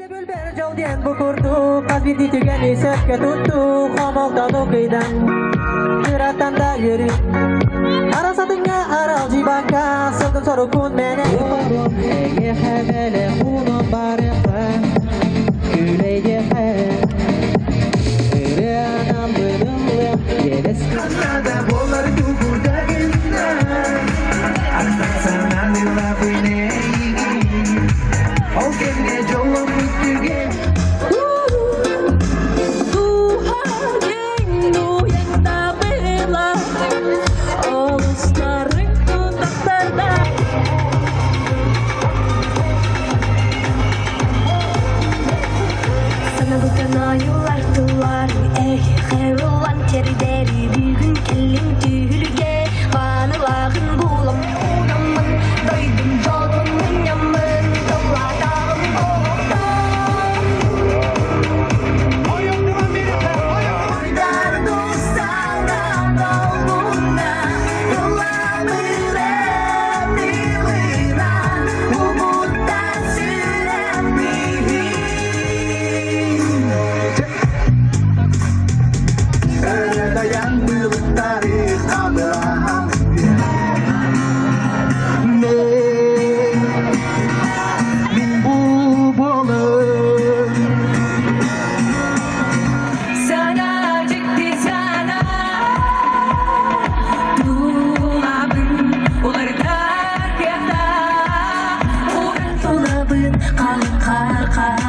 Bülbül joldian bukurdu, kalbini tügeni sökke tuttu, komoldan okuydan, kıratan yürü. Arasadınga aral jibaka, sılgın soru kun mene. Yukarım ege hemele hunun barıqa, güleyge hem. Ürü anam bölümlüm, yedes. Nada bolar tubuda gina, asal sana nila bine. Oke ne jolom tuge. Ayular tular hayrolan terderi bugün kellim tühürge vanılağın bulam uğramın doydum jolumın yamın doladağım boğdum Oydar dostana dolduğunda dolamırım diviran umuttan süren bihim Dayan büyük tarih Abraham Ne Min bu bolar Sana ciddi sana Dolabın Oları terk eder Oran dolabın Kalın kar